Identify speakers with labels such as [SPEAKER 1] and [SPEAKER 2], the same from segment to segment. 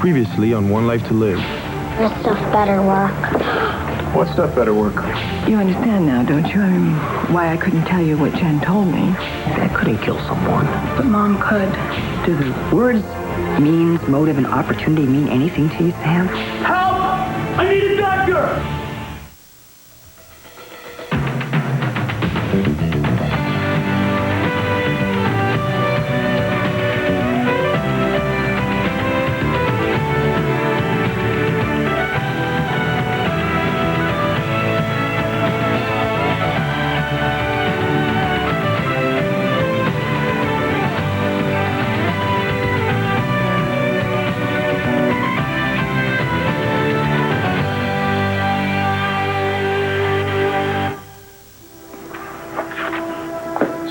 [SPEAKER 1] Previously on One Life to Live.
[SPEAKER 2] This stuff better work.
[SPEAKER 1] What stuff better work?
[SPEAKER 3] You understand now, don't you? I mean, why I couldn't tell you what Jen told me.
[SPEAKER 4] Dad couldn't kill someone.
[SPEAKER 3] But Mom could.
[SPEAKER 5] Do the words means, motive, and opportunity mean anything to you, Sam?
[SPEAKER 6] Help! I need a doctor!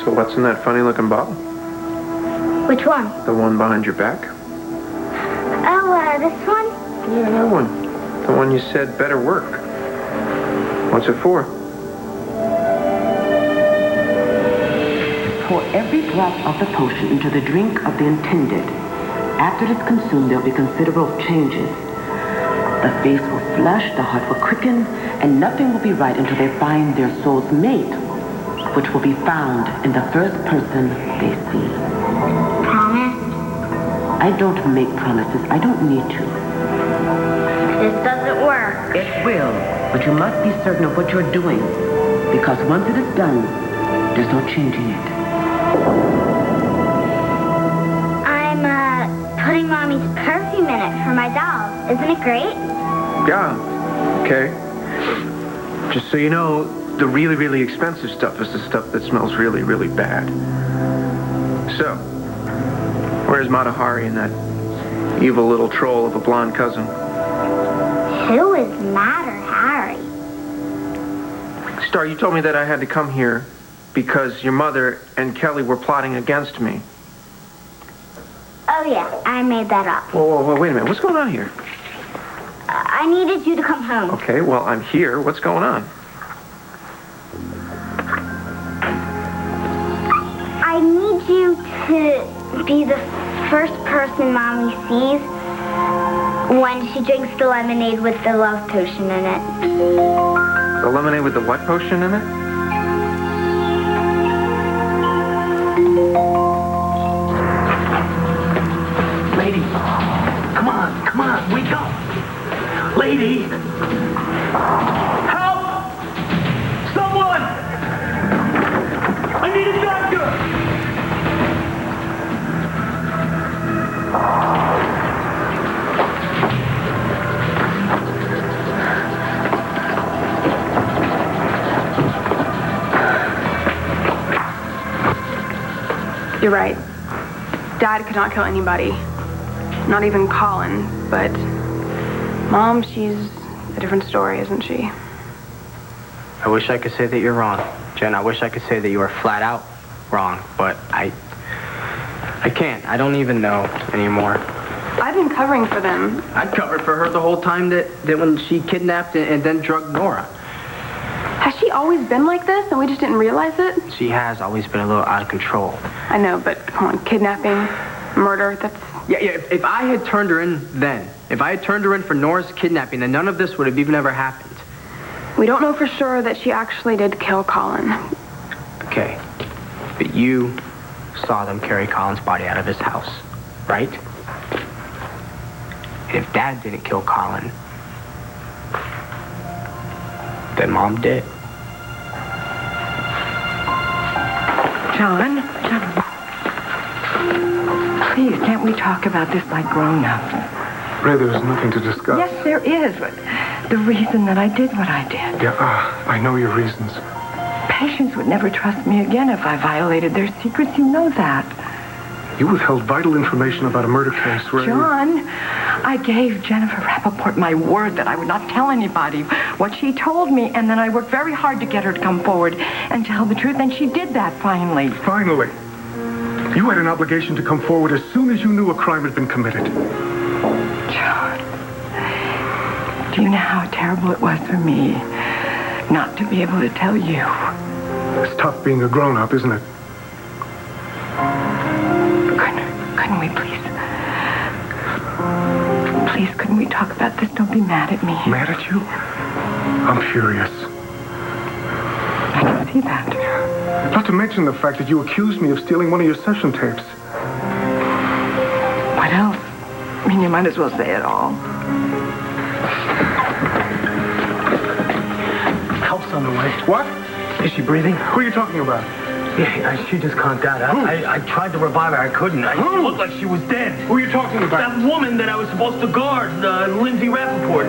[SPEAKER 7] So what's in that funny-looking bottle?
[SPEAKER 2] Which one?
[SPEAKER 7] The one behind your back?
[SPEAKER 2] Oh, this one?
[SPEAKER 7] Yeah, that one. The one you said better work. What's it for?
[SPEAKER 5] Pour every drop of the potion into the drink of the intended. After it is consumed, there will be considerable changes. The face will flush, the heart will quicken, and nothing will be right until they find their soul's mate, which will be found in the first person they see.
[SPEAKER 2] Promise?
[SPEAKER 5] I don't make promises. I don't need to.
[SPEAKER 2] This doesn't work.
[SPEAKER 5] It will, but you must be certain of what you're doing, because once it is done, there's no changing it.
[SPEAKER 2] I'm, putting Mommy's perfume in it for my doll. Isn't it great?
[SPEAKER 7] Yeah. Okay. Just so you know, the really, really expensive stuff is the stuff that smells really, really bad. So, where's Matahari and that evil little troll of a blonde cousin?
[SPEAKER 2] Who is Matter Harry?
[SPEAKER 7] Star, you told me that I had to come here because your mother and Kelly were plotting against me.
[SPEAKER 2] Oh, yeah, I made that up.
[SPEAKER 7] Whoa, wait a minute. What's going on here?
[SPEAKER 2] I needed you to come home.
[SPEAKER 7] Okay, well, I'm here. What's going on?
[SPEAKER 2] I need you to be the first person Mommy sees when she drinks the lemonade with the love potion in it.
[SPEAKER 7] The lemonade with the what potion in it?
[SPEAKER 4] Lady, come on, wake up. Lady!
[SPEAKER 6] Help! Someone! I need a doctor!
[SPEAKER 8] You're right. Dad could not kill anybody. Not even Colin, but Mom, she's a different story, isn't she?
[SPEAKER 4] I wish I could say that you're wrong, Jen. I wish I could say that you are flat out wrong, but I can't. I don't even know anymore.
[SPEAKER 8] I've been covering for them.
[SPEAKER 4] I covered for her the whole time that when she kidnapped and then drugged Nora.
[SPEAKER 8] Has she always been like this and we just didn't realize it?
[SPEAKER 4] She has always been a little out of control.
[SPEAKER 8] I know, but come on, kidnapping, murder, that's...
[SPEAKER 4] Yeah, if I had turned her in then, if I had turned her in for Nora's kidnapping, then none of this would have even ever happened.
[SPEAKER 8] We don't know for sure that she actually did kill Colin.
[SPEAKER 4] Okay, but you saw them carry Colin's body out of his house, right? And if Dad didn't kill Colin, then Mom did.
[SPEAKER 3] John, please, can't we talk about this like grown-ups?
[SPEAKER 1] Ray, there's nothing to discuss.
[SPEAKER 3] Yes, there is. But the reason that I did what I did.
[SPEAKER 1] Yeah, I know your reasons.
[SPEAKER 3] Patients would never trust me again if I violated their secrets. You know that.
[SPEAKER 1] You withheld vital information about a murder case, Ray.
[SPEAKER 3] John, I gave Jennifer Rappaport my word that I would not tell anybody what she told me, and then I worked very hard to get her to come forward and tell the truth, and she did that finally.
[SPEAKER 1] Finally. You had an obligation to come forward as soon as you knew a crime had been committed.
[SPEAKER 3] John, do you know how terrible it was for me not to be able to tell you?
[SPEAKER 1] It's tough being a grown-up, isn't it?
[SPEAKER 3] Couldn't we please Can we talk about this? Don't be mad at me.
[SPEAKER 1] Mad at you? I'm furious.
[SPEAKER 3] I can see that.
[SPEAKER 1] Not to mention the fact that you accused me of stealing one of your session tapes.
[SPEAKER 3] What else? I mean, you might as well say it all.
[SPEAKER 6] Help's on the way.
[SPEAKER 1] What?
[SPEAKER 6] Is she breathing?
[SPEAKER 1] Who are you talking about?
[SPEAKER 6] Yeah, she just conked out. I tried to revive her. I couldn't. It looked like she was dead.
[SPEAKER 1] Who are you talking about?
[SPEAKER 6] That woman that I was supposed to guard, Lindsay Rappaport.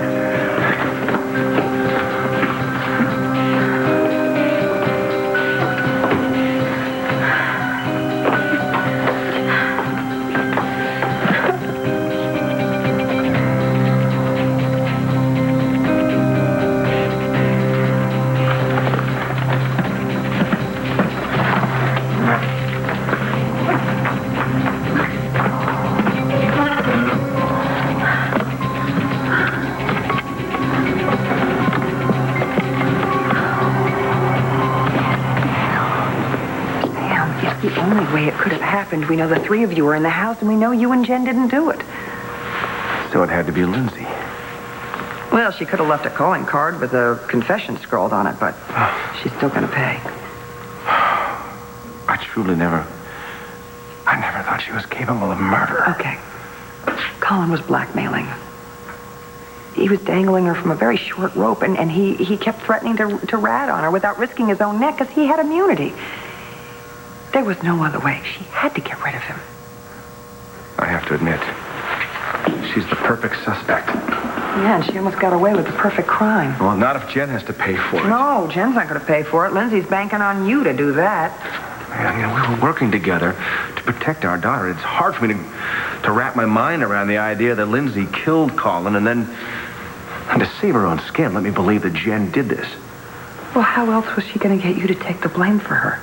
[SPEAKER 3] The only way it could have happened, we know the three of you were in the house, and we know you and Jen didn't do it.
[SPEAKER 7] So it had to be Lindsay.
[SPEAKER 3] Well, she could have left a calling card with a confession scrawled on it, but she's still going to pay.
[SPEAKER 7] I never thought she was capable of murder.
[SPEAKER 3] Okay. Colin was blackmailing. He was dangling her from a very short rope, and he kept threatening to rat on her without risking his own neck because he had immunity. There was no other way. She had to get rid of him.
[SPEAKER 7] I have to admit, she's the perfect suspect.
[SPEAKER 3] Yeah, and she almost got away with the perfect crime.
[SPEAKER 7] Well, not if Jen has to pay for it.
[SPEAKER 3] No, Jen's not going to pay for it. Lindsay's banking on you to do that.
[SPEAKER 7] Man, we were working together to protect our daughter. It's hard for me to wrap my mind around the idea that Lindsay killed Colin and to save her own skin, let me believe that Jen did this.
[SPEAKER 3] Well, how else was she going to get you to take the blame for her?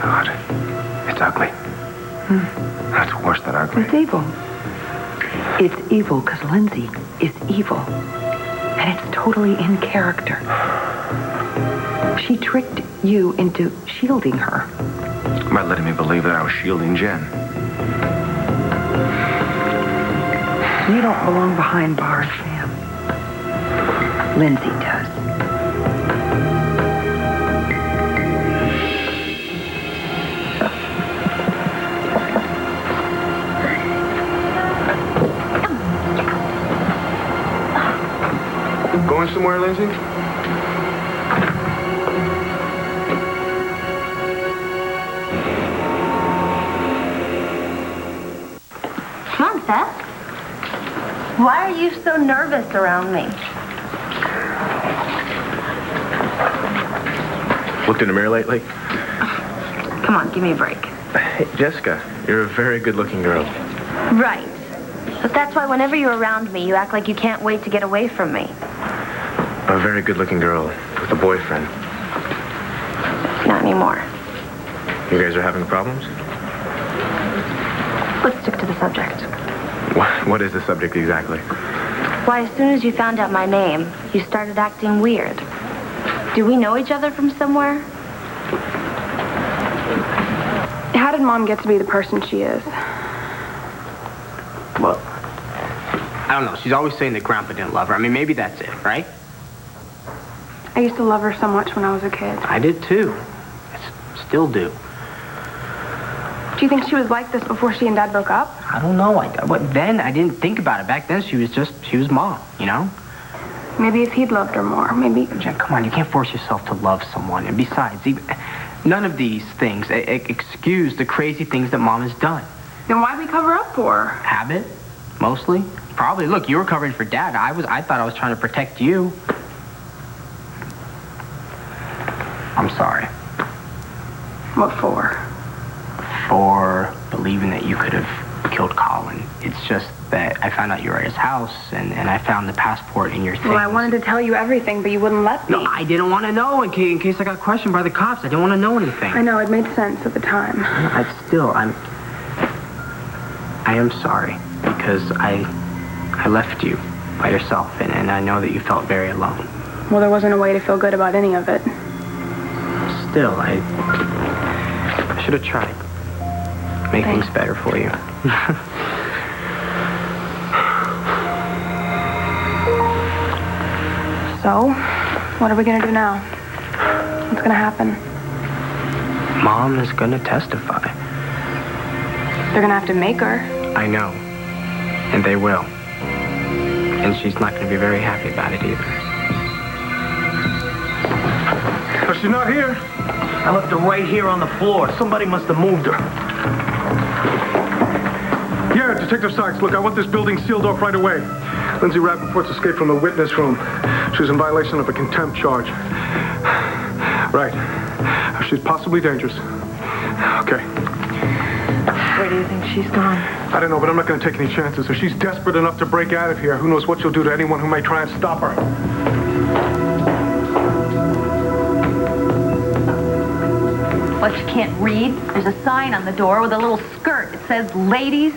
[SPEAKER 7] God, it's ugly. That's worse than ugly.
[SPEAKER 3] It's evil. It's evil because Lindsay is evil. And it's totally in character. She tricked you into shielding her.
[SPEAKER 7] By letting me believe that I was shielding Jen.
[SPEAKER 3] You don't belong behind bars, Sam. Lindsay does.
[SPEAKER 1] Going somewhere, Lindsay?
[SPEAKER 2] Come on, Seth. Why are you so nervous around me?
[SPEAKER 7] Looked in the mirror lately?
[SPEAKER 2] Come on, give me a break.
[SPEAKER 7] Hey, Jessica, you're a very good-looking girl.
[SPEAKER 2] Right. But that's why whenever you're around me, you act like you can't wait to get away from me.
[SPEAKER 7] A very good-looking girl with a boyfriend.
[SPEAKER 2] Not anymore.
[SPEAKER 7] You guys are having problems?
[SPEAKER 2] Let's stick to the subject.
[SPEAKER 7] What is the subject exactly?
[SPEAKER 2] Why, as soon as you found out my name, you started acting weird. Do we know each other from somewhere?
[SPEAKER 8] How did Mom get to be the person she is?
[SPEAKER 4] Well, I don't know. She's always saying that Grandpa didn't love her. I mean, maybe that's it, right?
[SPEAKER 8] I used to love her so much when I was a kid.
[SPEAKER 4] I did too. Still do.
[SPEAKER 8] Do you think she was like this before she and Dad broke up?
[SPEAKER 4] I don't know. Then I didn't think about it. Back then, she was Mom, you know?
[SPEAKER 8] Maybe if he'd loved her more, maybe...
[SPEAKER 4] Jen, come on. You can't force yourself to love someone. And besides, none of these things excuse the crazy things that Mom has done.
[SPEAKER 8] Then why'd we cover up for her?
[SPEAKER 4] Habit, mostly. Probably. Look, you were covering for Dad. I thought I was trying to protect you. I'm sorry.
[SPEAKER 8] What for?
[SPEAKER 4] For believing that you could have killed Colin. It's just that I found out you were at his house, and I found the passport in your things.
[SPEAKER 8] Well, I wanted to tell you everything, but you wouldn't let me.
[SPEAKER 4] No, I didn't want to know in case I got questioned by the cops. I didn't want to know anything.
[SPEAKER 8] I know, it made sense at the time.
[SPEAKER 4] I am sorry, because I left you by yourself, and I know that you felt very alone.
[SPEAKER 8] Well, there wasn't a way to feel good about any of it.
[SPEAKER 4] Still, I should have tried. Make
[SPEAKER 8] Thanks.
[SPEAKER 4] things better for you.
[SPEAKER 8] So, what are we gonna do now? What's gonna happen?
[SPEAKER 4] Mom is gonna testify.
[SPEAKER 8] They're gonna have to make her.
[SPEAKER 4] I know. And they will. And she's not gonna be very happy about it either.
[SPEAKER 1] Oh, she's not here.
[SPEAKER 6] I left her right here on the floor. Somebody must have moved her.
[SPEAKER 1] Yeah, Detective Sykes, look, I want this building sealed off right away. Lindsay Rappaport's escaped from the witness room. She was in violation of a contempt charge. Right. She's possibly dangerous. Okay.
[SPEAKER 3] Where do you think she's gone?
[SPEAKER 1] I don't know, but I'm not going to take any chances. If she's desperate enough to break out of here, who knows what she'll do to anyone who may try and stop her.
[SPEAKER 9] What, you can't read? There's a sign on the door with a little skirt. It says, ladies.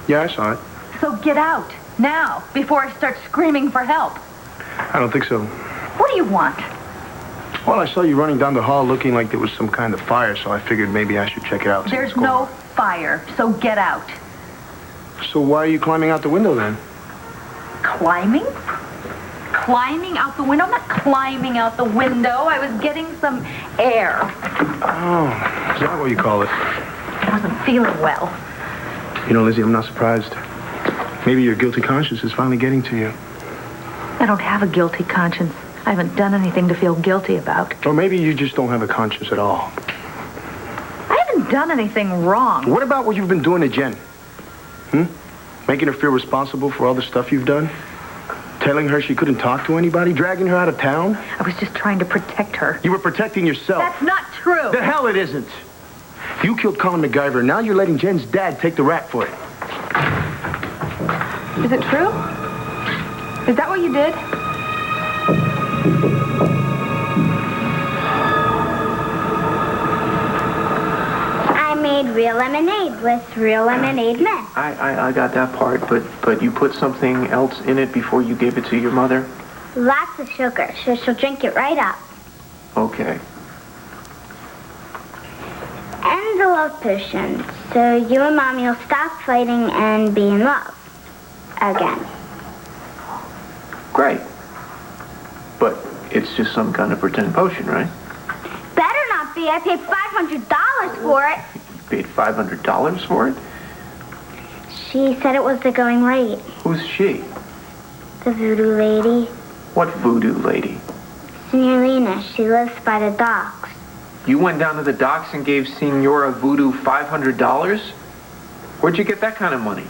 [SPEAKER 1] Yeah, I saw it.
[SPEAKER 9] So get out, now, before I start screaming for help.
[SPEAKER 1] I don't think so.
[SPEAKER 9] What do you want?
[SPEAKER 1] Well, I saw you running down the hall looking like there was some kind of fire, so I figured maybe I should check it out.
[SPEAKER 9] There's no fire, so get out.
[SPEAKER 1] So why are you climbing out the window then?
[SPEAKER 9] Climbing? Climbing out the window? I'm not climbing out the window. I was getting some air.
[SPEAKER 1] Oh, is that what you call it?
[SPEAKER 9] I wasn't feeling well.
[SPEAKER 1] You know, Lizzie, I'm not surprised. Maybe your guilty conscience is finally getting to you.
[SPEAKER 9] I don't have a guilty conscience. I haven't done anything to feel guilty about.
[SPEAKER 1] Or maybe you just don't have a conscience at all.
[SPEAKER 9] I haven't done anything wrong.
[SPEAKER 1] What about what you've been doing to Jen? Making her feel responsible for all the stuff you've done? Telling her she couldn't talk to anybody? Dragging her out of town?
[SPEAKER 9] I was just trying to protect her.
[SPEAKER 1] You were protecting yourself.
[SPEAKER 9] That's not true.
[SPEAKER 1] The hell it isn't. You killed Colin MacGyver. Now you're letting Jen's dad take the rap for it.
[SPEAKER 8] Is it true? Is that what you did?
[SPEAKER 2] I made real lemonade with real lemonade mix.
[SPEAKER 7] I got that part, but you put something else in it before you gave it to your mother?
[SPEAKER 2] Lots of sugar, so she'll drink it right up.
[SPEAKER 7] Okay.
[SPEAKER 2] And the love potion, so you and Mommy will stop fighting and be in love. Again.
[SPEAKER 7] Great. But it's just some kind of pretend potion, right?
[SPEAKER 2] Better not be. I paid $500 for it.
[SPEAKER 7] You paid $500 for it?
[SPEAKER 2] She said it was the going rate.
[SPEAKER 7] Who's she?
[SPEAKER 2] The voodoo lady.
[SPEAKER 7] What voodoo lady?
[SPEAKER 2] Signorina. She lives by the docks.
[SPEAKER 7] You went down to the docks and gave Senora Voodoo $500? Where'd you get that kind of money?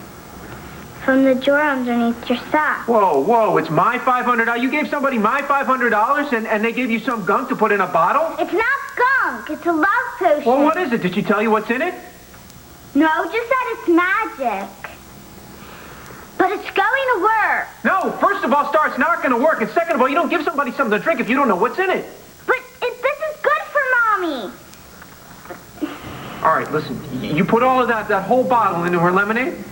[SPEAKER 2] From the drawer underneath your sock.
[SPEAKER 7] Whoa, it's my $500. You gave somebody my $500 and they gave you some gunk to put in a bottle?
[SPEAKER 2] It's not gunk. It's a love potion.
[SPEAKER 7] Well, what is it? Did she tell you what's in it?
[SPEAKER 2] No, just that it's magic. But it's going to work.
[SPEAKER 7] No, first of all, Star, it's not going to work. And second of all, you don't give somebody something to drink if you don't know what's in it.
[SPEAKER 2] But this is good for Mommy.
[SPEAKER 7] All right, listen. You put all of that whole bottle into her lemonade?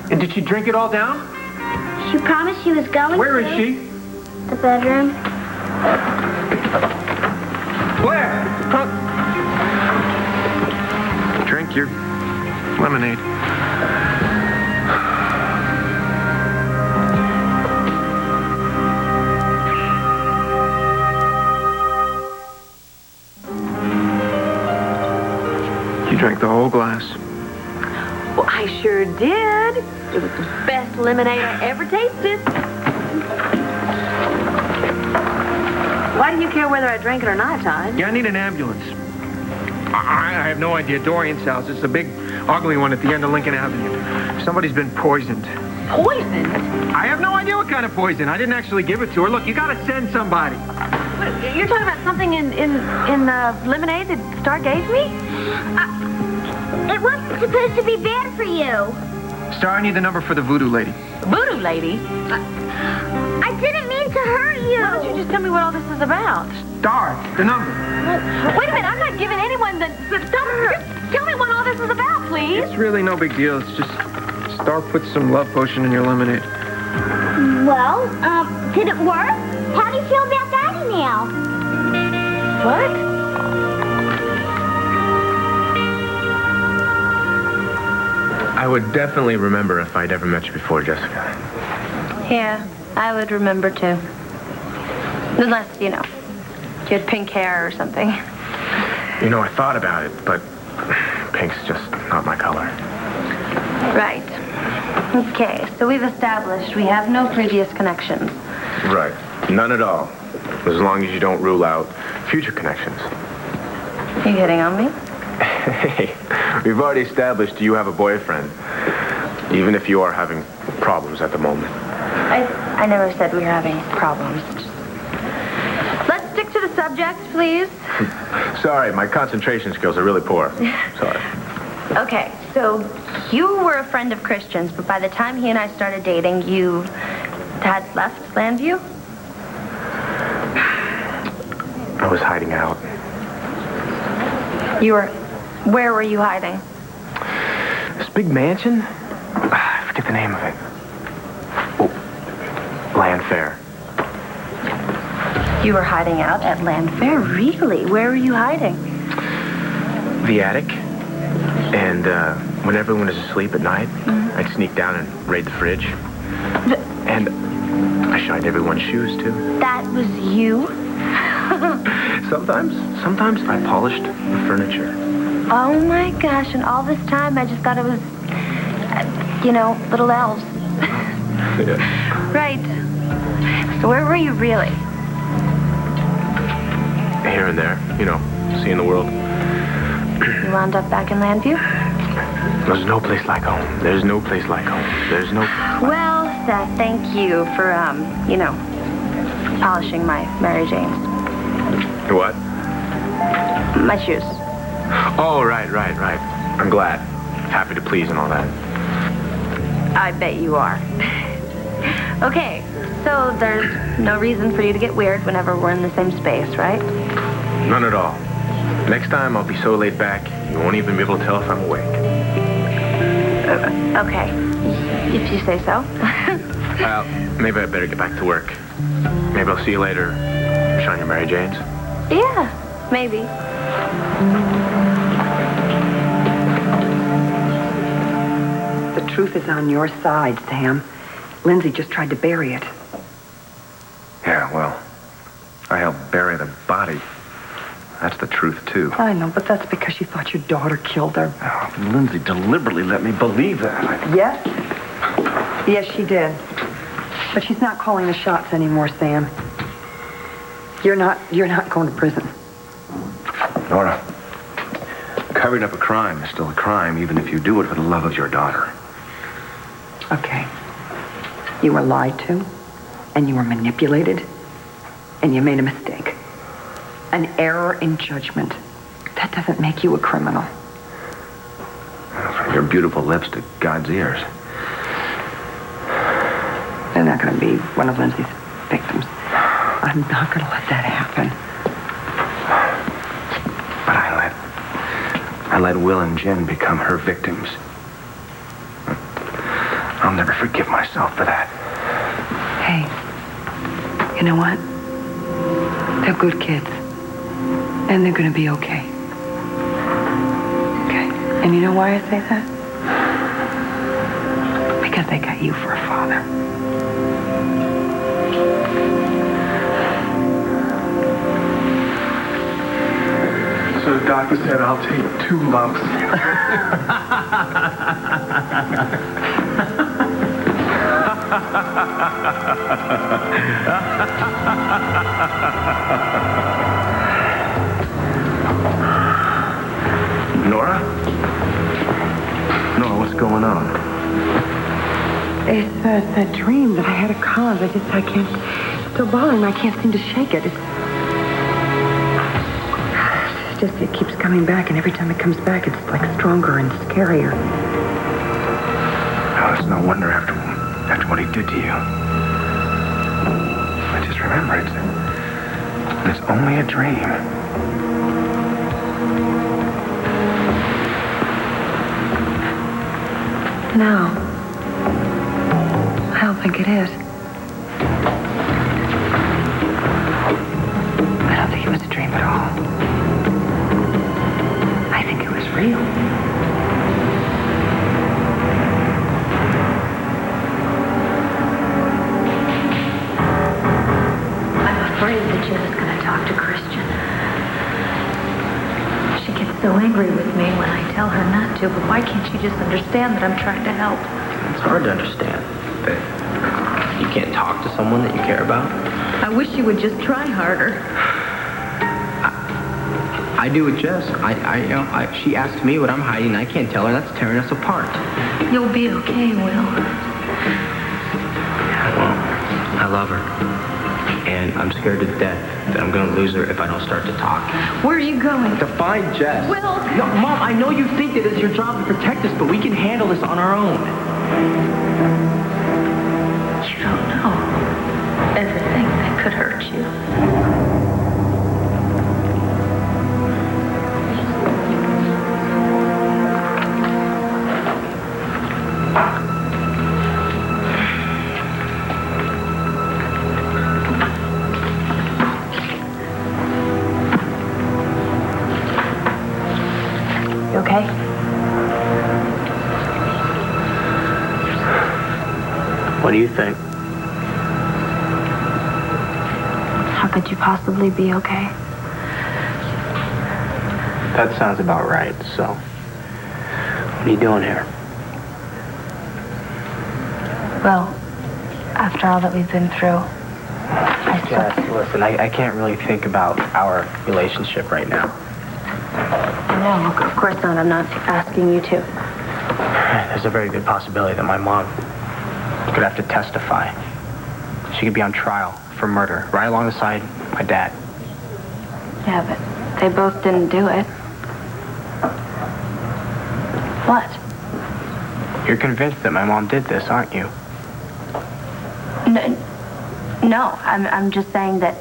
[SPEAKER 7] And did she drink it all down?
[SPEAKER 2] She promised she was going
[SPEAKER 7] Where
[SPEAKER 2] to.
[SPEAKER 7] is she?
[SPEAKER 2] The bedroom.
[SPEAKER 7] Where? Drink your lemonade. You drank the whole glass.
[SPEAKER 9] Well, I sure did. It was the best lemonade I ever tasted. Why do you care whether I drank it or not, Todd?
[SPEAKER 7] Yeah, I need an ambulance. I have no idea. Dorian's house. It's the big, ugly one at the end of Lincoln Avenue. Somebody's been poisoned.
[SPEAKER 9] Poisoned?
[SPEAKER 7] I have no idea what kind of poison. I didn't actually give it to her. Look, you gotta send somebody.
[SPEAKER 9] What, you're talking about something in the lemonade that Star gave me?
[SPEAKER 2] It wasn't supposed to be bad for you.
[SPEAKER 7] Star, I need the number for the voodoo lady.
[SPEAKER 9] Voodoo lady?
[SPEAKER 2] I didn't mean to hurt you.
[SPEAKER 9] Why don't you just tell me what all this is about?
[SPEAKER 7] Star, the number.
[SPEAKER 9] Wait a minute, I'm not giving anyone the number. Just tell me what all this is about, please.
[SPEAKER 7] It's really no big deal. It's just Star put some love potion in your lemonade.
[SPEAKER 2] Well, did it work? How do you feel about Daddy now?
[SPEAKER 9] What?
[SPEAKER 10] I would definitely remember if I'd ever met you before, Jessica.
[SPEAKER 9] Yeah, I would remember too.
[SPEAKER 8] Unless, you had pink hair or something.
[SPEAKER 10] You know, I thought about it, but pink's just not my color.
[SPEAKER 8] Right. Okay, so we've established we have no previous connections.
[SPEAKER 10] Right. None at all. As long as you don't rule out future connections.
[SPEAKER 8] Are you hitting on me?
[SPEAKER 10] Hey, we've already established you have a boyfriend. Even if you are having problems at the moment.
[SPEAKER 8] I never said we were having problems. Let's stick to the subject, please.
[SPEAKER 10] Sorry, my concentration skills are really poor. Sorry.
[SPEAKER 8] Okay, so you were a friend of Christian's, but by the time he and I started dating, you had left Landview?
[SPEAKER 10] I was hiding out.
[SPEAKER 8] Where were you hiding?
[SPEAKER 10] This big mansion? I forget the name of it. Oh, Land Fair.
[SPEAKER 8] You were hiding out at Land Fair? Really? Where were you hiding?
[SPEAKER 10] The attic. And when everyone is asleep at night, I'd sneak down and raid the fridge. And I shined everyone's shoes, too.
[SPEAKER 8] That was you?
[SPEAKER 10] Sometimes I polished the furniture.
[SPEAKER 8] Oh my gosh, and all this time I just thought it was, little elves.
[SPEAKER 10] Yeah.
[SPEAKER 8] Right. So where were you really?
[SPEAKER 10] Here and there, seeing the world.
[SPEAKER 8] You wound up back in Landview?
[SPEAKER 10] There's no place like home. There's no place like home. There's no...
[SPEAKER 8] Well, Seth, thank you for, polishing my Mary Janes.
[SPEAKER 10] What?
[SPEAKER 8] My shoes.
[SPEAKER 10] Oh, right. I'm glad. Happy to please and all that.
[SPEAKER 8] I bet you are. Okay, so there's no reason for you to get weird whenever we're in the same space, right?
[SPEAKER 10] None at all. Next time, I'll be so laid back, you won't even be able to tell if I'm awake.
[SPEAKER 8] Okay, if you say so.
[SPEAKER 10] Well, maybe I better get back to work. Maybe I'll see you later. Shine your Mary Janes.
[SPEAKER 8] Yeah, maybe.
[SPEAKER 3] The truth is on your side, Sam. Lindsay just tried to bury it.
[SPEAKER 7] Yeah, well, I helped bury the body. That's the truth, too.
[SPEAKER 3] I know, but that's because you thought your daughter killed her.
[SPEAKER 7] Oh, Lindsay deliberately let me believe that.
[SPEAKER 3] Yes? Yes, she did. But she's not calling the shots anymore, Sam. You're not going to prison.
[SPEAKER 7] Nora, covering up a crime is still a crime, even if you do it for the love of your daughter.
[SPEAKER 3] Okay. You were lied to, and you were manipulated, and you made a mistake. An error in judgment. That doesn't make you a criminal.
[SPEAKER 7] From your beautiful lips to God's ears.
[SPEAKER 3] They're not going to be one of Lindsay's victims. I'm not going to let that happen.
[SPEAKER 7] But I let Will and Jen become her victims. I'll never forgive myself for that.
[SPEAKER 3] Hey, you know what? They're good kids. And they're going to be okay. Okay. And you know why I say that? Because they got you for a father.
[SPEAKER 1] So the doctor said I'll take 2 lumps.
[SPEAKER 7] Nora? Nora, what's going on?
[SPEAKER 3] It's that dream that I had a cause. I can't, it's still bothering me. I can't seem to shake it. It keeps coming back, and every time it comes back, it's like stronger and scarier.
[SPEAKER 7] Oh, it's no wonder after what he did to you. But just remember, it's only a dream.
[SPEAKER 3] No. I don't think it is. I don't think it was a dream at all. I think it was real. I'm afraid.
[SPEAKER 9] so angry with me when I tell her not to, but why can't she just understand that I'm trying to help?
[SPEAKER 4] It's hard to understand that you can't talk to someone that you care about.
[SPEAKER 9] I wish you would just try harder.
[SPEAKER 4] I do with Jess. She asks me what I'm hiding, and I can't tell her. That's tearing us apart.
[SPEAKER 9] You'll be okay, Will.
[SPEAKER 4] Well, I love her. And I'm scared to death that I'm going to lose her if I don't start to talk.
[SPEAKER 9] Where are you going?
[SPEAKER 4] To find Jess.
[SPEAKER 9] Will!
[SPEAKER 4] No, Mom, I know you think that it's your job to protect us, but we can handle this on our own.
[SPEAKER 9] You don't know everything that could hurt you. You okay?
[SPEAKER 4] What do you think?
[SPEAKER 8] How could you possibly be okay?
[SPEAKER 4] That sounds about right, so... What are you doing here?
[SPEAKER 8] Well, after all that we've been through,
[SPEAKER 4] Jess, listen, I can't really think about our relationship right now.
[SPEAKER 8] No, of course not. I'm not asking you to.
[SPEAKER 4] There's a very good possibility that my mom could have to testify. She could be on trial for murder, right alongside my dad.
[SPEAKER 8] Yeah, but they both didn't do it. What?
[SPEAKER 4] You're convinced that my mom did this, aren't you?
[SPEAKER 8] No, I'm just saying that,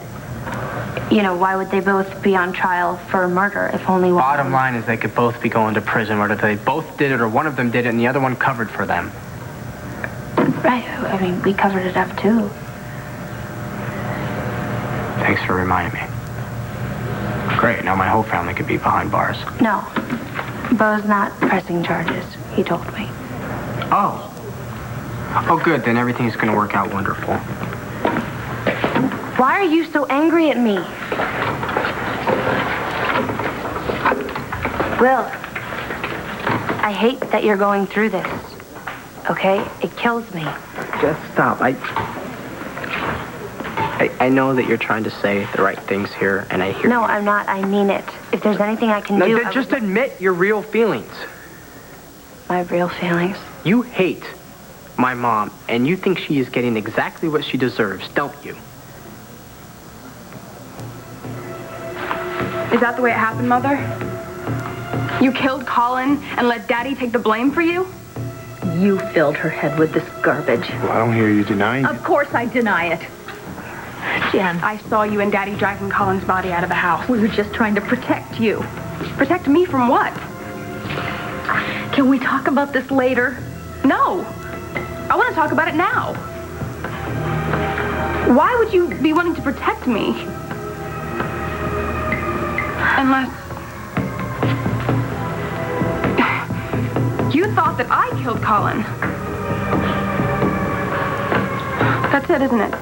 [SPEAKER 8] why would they both be on trial for murder if only one?
[SPEAKER 4] Bottom line is they could both be going to prison, whether they both did it or one of them did it and the other one covered for them.
[SPEAKER 8] Right, I mean, we covered it up too.
[SPEAKER 4] Thanks for reminding me. Great, now my whole family could be behind bars.
[SPEAKER 8] No, Bo's not pressing charges, he told me.
[SPEAKER 4] Oh, good, then everything's gonna work out wonderful.
[SPEAKER 8] Why are you so angry at me? Will, I hate that you're going through this, okay? It kills me.
[SPEAKER 4] Just stop. I know that you're trying to say the right things here, and I hear
[SPEAKER 8] No,
[SPEAKER 4] you.
[SPEAKER 8] I'm not. I mean it. If there's anything I can do...
[SPEAKER 4] No, just admit your real feelings.
[SPEAKER 8] My real feelings?
[SPEAKER 4] You hate my mom, and you think she is getting exactly what she deserves, don't you?
[SPEAKER 8] Is that the way it happened, Mother? You killed Colin and let Daddy take the blame for you?
[SPEAKER 9] You filled her head with this garbage.
[SPEAKER 7] Well, I don't hear you denying it.
[SPEAKER 9] Of course I deny it. Jen,
[SPEAKER 8] I saw you and Daddy dragging Colin's body out of the house.
[SPEAKER 9] we were just trying to protect you.
[SPEAKER 8] Protect me from what?
[SPEAKER 9] Can we talk about this later?
[SPEAKER 8] No. I want to talk about it now. Why would you be wanting to protect me? Unless... you thought that I killed Colin. That's it, isn't it?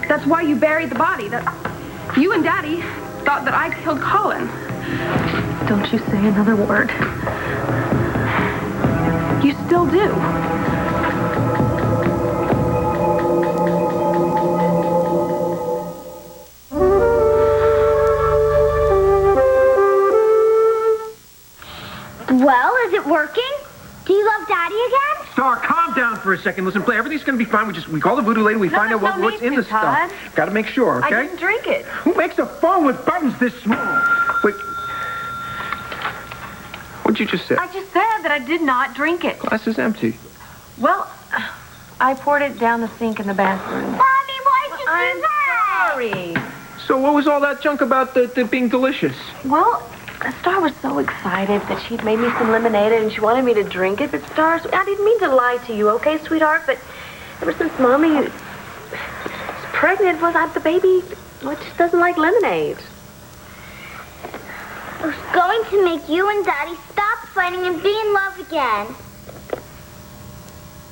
[SPEAKER 8] That's why you buried the body. You and Daddy thought that I killed Colin.
[SPEAKER 9] Don't you say another word.
[SPEAKER 8] You still do.
[SPEAKER 2] Well, is it working? Do you love Daddy again?
[SPEAKER 7] Star, calm down for a second. Listen, play. Everything's going to be fine. We call the voodoo lady. We find out what's in the stuff. Got to make sure, okay?
[SPEAKER 9] I didn't drink it.
[SPEAKER 7] Who makes a phone with buttons this small? Wait. What'd you just say?
[SPEAKER 9] I just said that I did not drink it.
[SPEAKER 7] Glass is empty.
[SPEAKER 9] Well, I poured it down the sink in the bathroom.
[SPEAKER 2] Mommy, why'd you do that?
[SPEAKER 9] Sorry.
[SPEAKER 7] So what was all that junk about the being delicious?
[SPEAKER 9] Well, Star was so excited that she'd made me some lemonade and she wanted me to drink it. But Star, I didn't mean to lie to you, okay, sweetheart? But ever since Mommy was pregnant, the baby, just doesn't like lemonade.
[SPEAKER 2] I was going to make you and Daddy stop fighting and be in love again.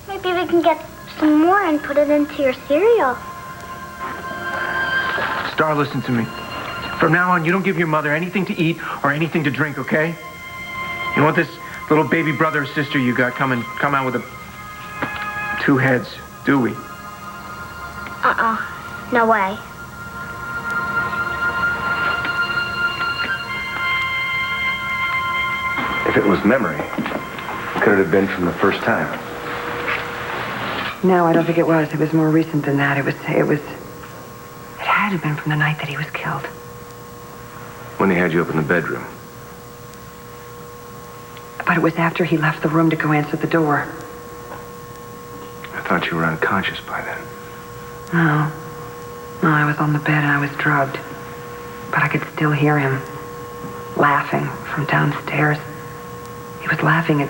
[SPEAKER 2] Maybe we can get some more and put it into your cereal.
[SPEAKER 7] Star, listen to me. From now on, you don't give your mother anything to eat or anything to drink, okay? You want this little baby brother or sister you got come out with two heads, do we?
[SPEAKER 2] No way.
[SPEAKER 10] If it was memory, could it have been from the first time?
[SPEAKER 3] No, I don't think it was. It was more recent than that. It had to have been from the night that he was killed.
[SPEAKER 10] When they had you up in the bedroom.
[SPEAKER 3] But it was after he left the room to go answer the door.
[SPEAKER 10] I thought you were unconscious by then.
[SPEAKER 3] No, I was on the bed and I was drugged. But I could still hear him laughing from downstairs. He was laughing at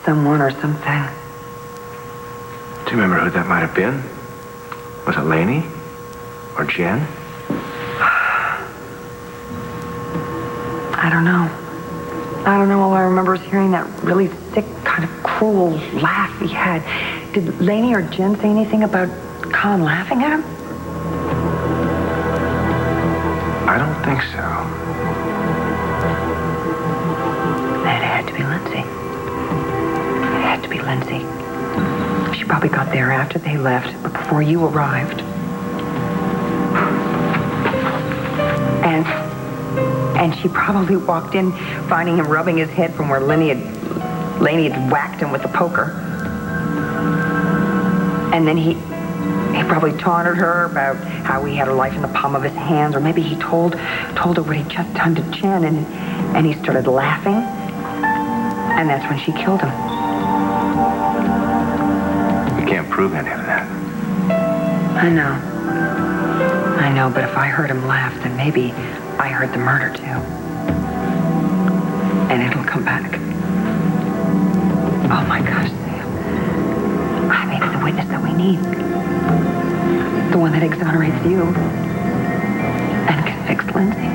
[SPEAKER 3] someone or something.
[SPEAKER 10] Do you remember who that might have been? Was it Laney? Or Jen?
[SPEAKER 3] I don't know. All I remember is hearing that really sick, kind of cruel laugh he had. Did Laney or Jen say anything about Colin laughing at him?
[SPEAKER 10] I don't think so.
[SPEAKER 3] That had to be Lindsay. It had to be Lindsay. She probably got there after they left, but before you arrived. And she probably walked in, finding him rubbing his head from where Laney had whacked him with the poker. And then he probably taunted her about how he had her life in the palm of his hands, or maybe he told her what he'd just done to Jen, and he started laughing, and that's when she killed him.
[SPEAKER 10] We can't prove any of that.
[SPEAKER 3] I know, but if I heard him laugh, then maybe I heard the murder too. And it'll come back. Oh my gosh, Sam. I may be the witness that we need. The one that exonerates you and convicts Lindsay.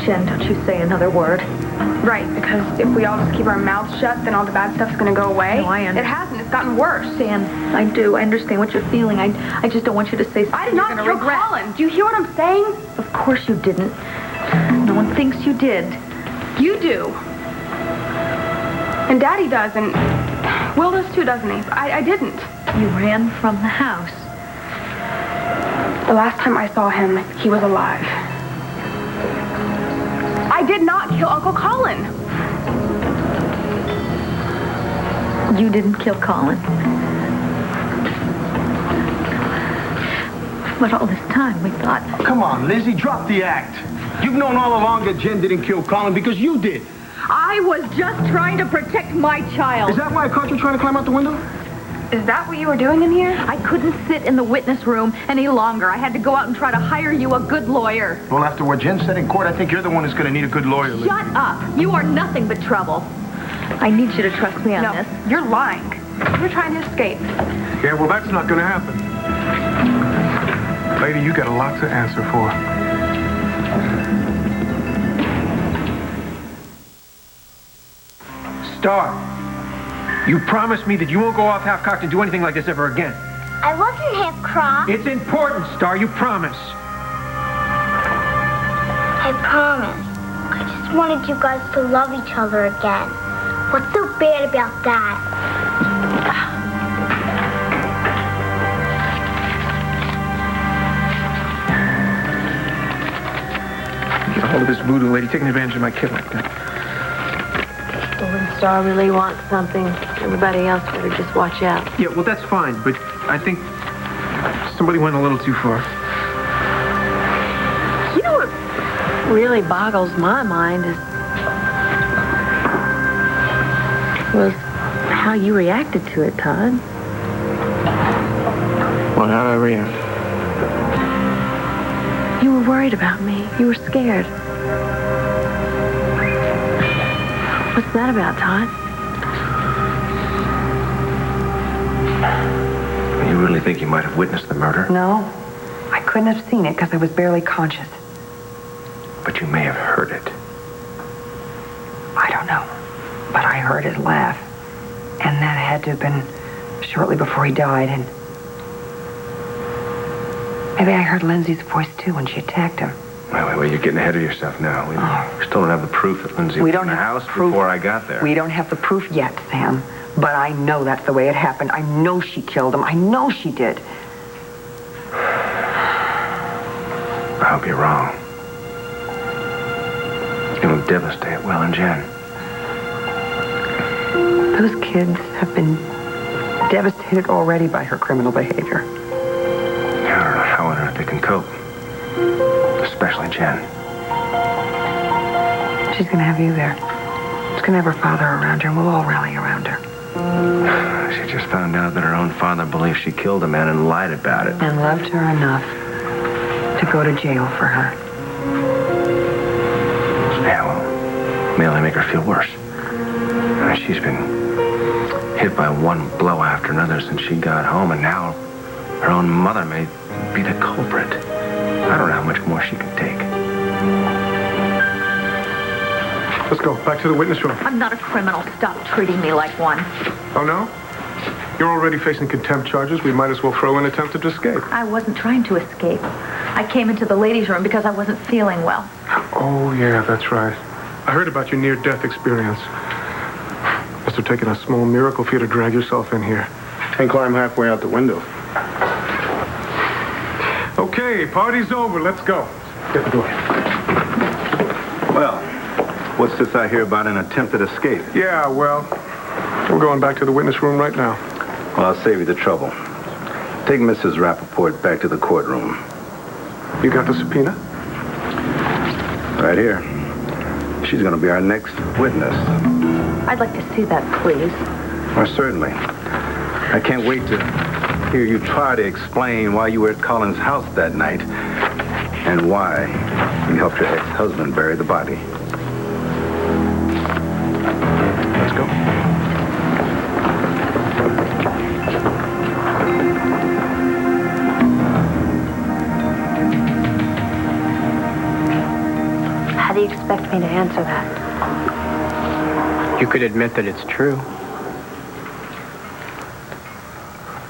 [SPEAKER 9] Jen, don't you say another word.
[SPEAKER 8] Right, because if we all just keep our mouths shut, then all the bad stuff's gonna go away.
[SPEAKER 9] No, I understand.
[SPEAKER 8] It hasn't. It's gotten worse.
[SPEAKER 9] Sam, I do. I understand what you're feeling. I just don't want you to say something
[SPEAKER 8] I did not
[SPEAKER 9] you're
[SPEAKER 8] kill
[SPEAKER 9] gonna regret.
[SPEAKER 8] Colin. Do you hear what I'm saying?
[SPEAKER 9] Of course you didn't. No one thinks you did.
[SPEAKER 8] You do. And Daddy does, and Will does too, doesn't he? I didn't.
[SPEAKER 9] You ran from the house.
[SPEAKER 8] The last time I saw him, he was alive. I did not kill Uncle Colin.
[SPEAKER 9] You didn't kill Colin. But all this time we thought...
[SPEAKER 6] Come on, Lizzie, drop the act. You've known all along that Jen didn't kill Colin because you did.
[SPEAKER 9] I was just trying to protect my child.
[SPEAKER 1] Is that why I caught you trying to climb out the window?
[SPEAKER 8] Is that what you were doing in here?
[SPEAKER 9] I couldn't sit in the witness room any longer. I had to go out and try to hire you a good lawyer.
[SPEAKER 6] Well, after what Jen said in court, I think you're the one who's going to need a good lawyer, Lizzie.
[SPEAKER 9] Shut up. You are nothing but trouble. I need you to trust me on
[SPEAKER 8] No,
[SPEAKER 9] this.
[SPEAKER 8] you're lying. You're trying to escape.
[SPEAKER 1] Yeah, well, that's not going to happen. Lady, you got a lot to answer for.
[SPEAKER 7] Star, you promised me that you won't go off half-cocked and do anything like this ever again.
[SPEAKER 2] I wasn't half-crossed.
[SPEAKER 7] It's important, Star. You promise.
[SPEAKER 2] I promise. I just wanted you guys to love each other again. What's so bad about that?
[SPEAKER 7] Get a hold of this voodoo lady taking advantage of my kid like that.
[SPEAKER 9] When Star really wants something, everybody else better just watch out.
[SPEAKER 7] Yeah, well, that's fine, but I think somebody went a little too far.
[SPEAKER 9] You know what really boggles my mind was how you reacted to it, Todd.
[SPEAKER 7] Well, how did I react?
[SPEAKER 9] You were worried about me. You were scared. What's that about, Todd?
[SPEAKER 10] You really think you might have witnessed the murder?
[SPEAKER 3] No, I couldn't have seen it because I was barely conscious.
[SPEAKER 10] But you may have heard it.
[SPEAKER 3] I don't know, but I heard his laugh. And that had to have been shortly before he died, and Maybe I heard Lindsay's voice, too, when she attacked him.
[SPEAKER 10] Wait, you're getting ahead of yourself now. We still don't have the proof that Lindsay was in the house before I got there.
[SPEAKER 3] We don't have the proof yet, Sam. But I know that's the way it happened. I know she killed him. I know she did.
[SPEAKER 10] I hope you're wrong. It'll devastate Will and Jen.
[SPEAKER 3] Those kids have been devastated already by her criminal behavior.
[SPEAKER 10] I don't know how on earth they can cope. Especially Jen.
[SPEAKER 3] She's going to have you there. She's going to have her father around her, and we'll all rally around her.
[SPEAKER 10] She just found out that her own father believed she killed a man and lied about it.
[SPEAKER 3] And loved her enough to go to jail for her.
[SPEAKER 10] Yeah, well, may only make her feel worse. I mean, she's been hit by one blow after another since she got home, and now her own mother may be the culprit. I don't know how much more she can take.
[SPEAKER 1] Let's go. Back to the witness room.
[SPEAKER 11] I'm not a criminal. Stop treating me like one.
[SPEAKER 1] Oh, no? You're already facing contempt charges. We might as well throw in attempted escape.
[SPEAKER 11] I wasn't trying to escape. I came into the ladies' room because I wasn't feeling well.
[SPEAKER 1] Oh, yeah, that's right. I heard about your near-death experience. Must have taken a small miracle for you to drag yourself in here.
[SPEAKER 12] And climb halfway out the window.
[SPEAKER 1] Okay, party's over. Let's go. Get the door.
[SPEAKER 12] Well, what's this I hear about an attempted escape?
[SPEAKER 1] Yeah, well, we're going back to the witness room right now.
[SPEAKER 12] Well, I'll save you the trouble. Take Mrs. Rappaport back to the courtroom.
[SPEAKER 1] You got the subpoena?
[SPEAKER 12] Right here. She's going to be our next witness.
[SPEAKER 11] I'd like to see that, please.
[SPEAKER 12] Well, certainly. I can't wait to hear you try to explain why you were at Collins' house that night and why you helped your ex-husband bury the body.
[SPEAKER 1] Let's go.
[SPEAKER 9] How do you expect me to answer that?
[SPEAKER 4] You could admit that it's true.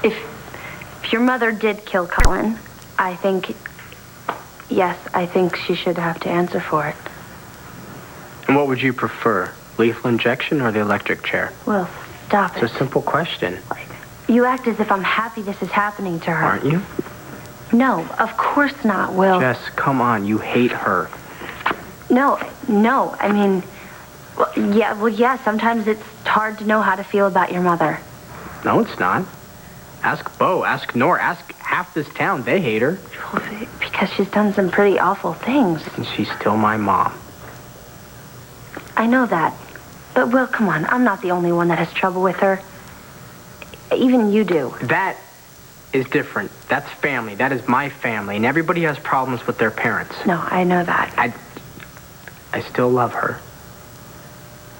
[SPEAKER 2] If your mother did kill Colin, I think she should have to answer for it.
[SPEAKER 4] And what would you prefer? Lethal injection or the electric chair?
[SPEAKER 2] Well, stop it.
[SPEAKER 4] It's a simple question.
[SPEAKER 2] You act as if I'm happy this is happening to her.
[SPEAKER 4] Aren't you?
[SPEAKER 2] No, of course not, Will.
[SPEAKER 4] Jess, come on. You hate her.
[SPEAKER 2] No. I mean, yeah, sometimes it's hard to know how to feel about your mother.
[SPEAKER 4] No, it's not. Ask Bo, ask Nor, ask half this town. They hate her.
[SPEAKER 2] Because she's done some pretty awful things.
[SPEAKER 4] And she's still my mom.
[SPEAKER 2] I know that. But, Will, come on. I'm not the only one that has trouble with her. Even you do.
[SPEAKER 4] That is different. That's family. That is my family. And everybody has problems with their parents.
[SPEAKER 2] No, I know that.
[SPEAKER 4] I still love her.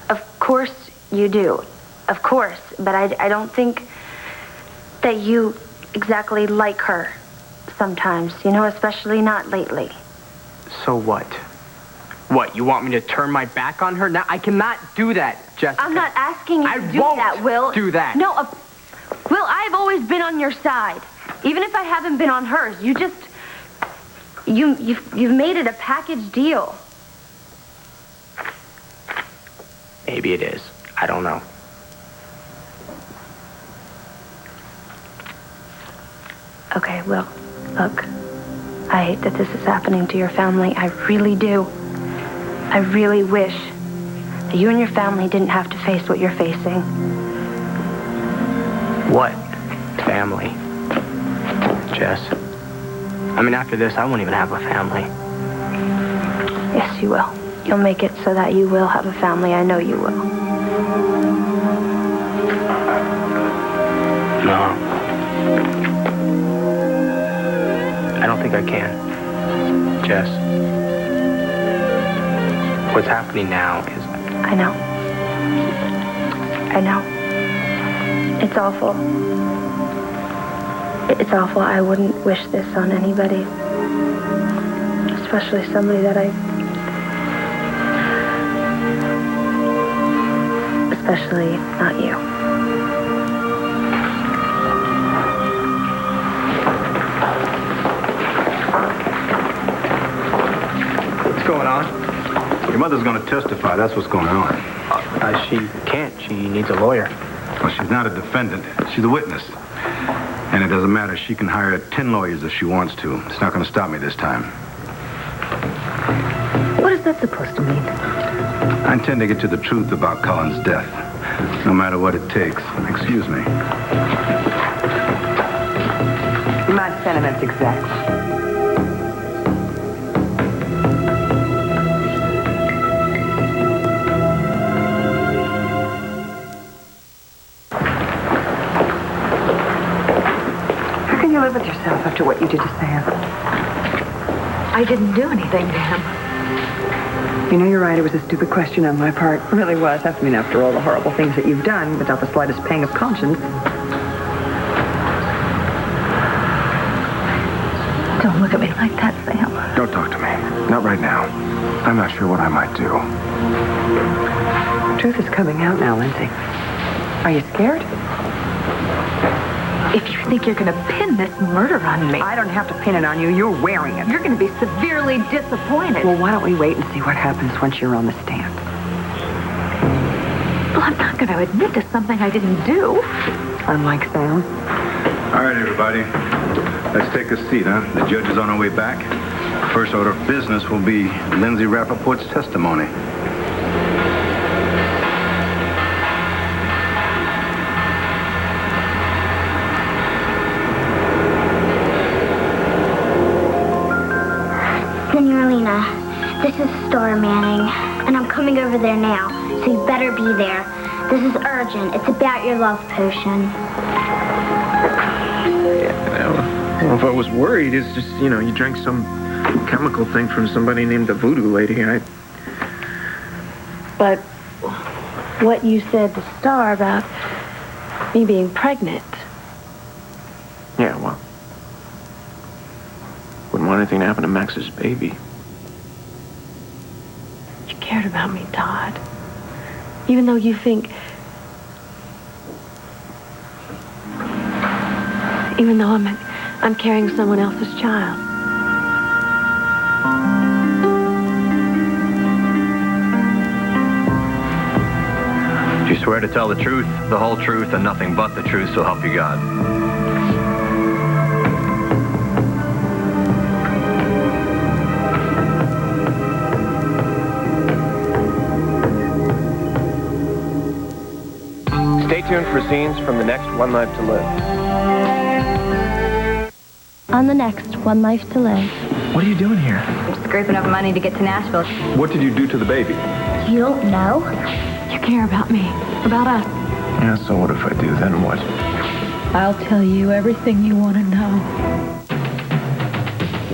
[SPEAKER 2] Of course you do. Of course. But I don't think that you exactly like her sometimes, especially not lately.
[SPEAKER 4] So what? What, you want me to turn my back on her? Now, I cannot do that, Jessica.
[SPEAKER 2] I'm not asking you to do that, Will.
[SPEAKER 4] Do that.
[SPEAKER 2] No, Will, I've always been on your side. Even if I haven't been on hers. You've made it a package deal.
[SPEAKER 4] Maybe it is. I don't know.
[SPEAKER 2] Okay, Will, look, I hate that this is happening to your family. I really do. I really wish that you and your family didn't have to face what you're facing.
[SPEAKER 4] What? Family. Jess. I mean, after this, I won't even have a family.
[SPEAKER 2] Yes, you will. You'll make it so that you will have a family. I know you will.
[SPEAKER 4] No. I don't think I can. Jess. What's happening now is...
[SPEAKER 2] I know. It's awful. It's awful. I wouldn't wish this on anybody. Especially somebody that especially not you.
[SPEAKER 4] going on?
[SPEAKER 12] Your mother's going to testify. That's what's going on.
[SPEAKER 4] She can't. She needs a lawyer.
[SPEAKER 12] Well, she's not a defendant. She's a witness. And it doesn't matter. She can hire 10 lawyers if she wants to. It's not going to stop me this time.
[SPEAKER 11] What is that supposed to mean?
[SPEAKER 12] I intend to get to the truth about Colin's death, no matter what it takes. Excuse me.
[SPEAKER 3] My sentiments exactly. How can you live with yourself after what you did to Sam?
[SPEAKER 11] I didn't do anything to him.
[SPEAKER 3] You know, you're right. It was a stupid question on my part. It really was. I mean, after all the horrible things that you've done without the slightest pang of conscience.
[SPEAKER 11] Don't look at me like that, Sam.
[SPEAKER 10] Don't talk to me. Not right now. I'm not sure what I might do.
[SPEAKER 3] The truth is coming out now, Lindsay. Are you scared?
[SPEAKER 11] If you think you're going to pin this murder on me,
[SPEAKER 3] I don't have to pin it on you. You're wearing it.
[SPEAKER 11] you're going to be severely disappointed.
[SPEAKER 3] Well, why don't we wait and see what happens once you're on the stand?
[SPEAKER 11] Well, I'm not going to admit to something I didn't do.
[SPEAKER 3] Unlike Sam.
[SPEAKER 12] All right, everybody. Let's take a seat, huh? The judge is on her way back. First order of business will be Lindsay Rappaport's testimony.
[SPEAKER 13] Senorina, this is Star Manning, and I'm coming over there now, so you better be there. This is urgent. It's about your love potion.
[SPEAKER 7] Well, if I was worried, it's just, you drank some chemical thing from somebody named the Voodoo Lady.
[SPEAKER 9] But what you said to Star about me being pregnant.
[SPEAKER 7] Yeah, well, wouldn't want anything to happen to Max's baby.
[SPEAKER 9] You cared about me, Todd. Even though you think... Even though I'm carrying someone else's child.
[SPEAKER 14] Do you swear to tell the truth, the whole truth, and nothing but the truth, so help you God?
[SPEAKER 7] Stay tuned for scenes from the next One Life to Live.
[SPEAKER 13] On the next One Life to Live.
[SPEAKER 15] What are you doing here?
[SPEAKER 11] I'm scraping up money to get to Nashville.
[SPEAKER 12] What did you do to the baby?
[SPEAKER 13] You don't know?
[SPEAKER 9] You care about me, about us.
[SPEAKER 10] Yeah, so what if I do? Then what?
[SPEAKER 11] I'll tell you everything you want to know.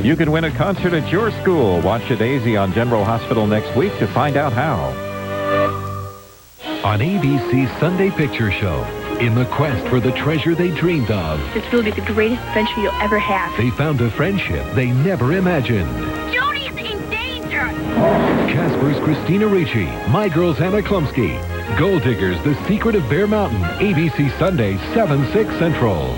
[SPEAKER 16] You can win a concert at your school. Watch a Daisy on General Hospital next week to find out how.
[SPEAKER 17] On ABC's Sunday Picture Show, in the quest for the treasure they dreamed of,
[SPEAKER 18] This will be the greatest adventure you'll ever have.
[SPEAKER 17] they found a friendship they never imagined.
[SPEAKER 18] Jody's in danger!
[SPEAKER 17] Casper's Christina Ricci, My Girl's Anna Klumsky, Gold Diggers, The Secret of Bear Mountain, ABC Sunday, 7/6 Central.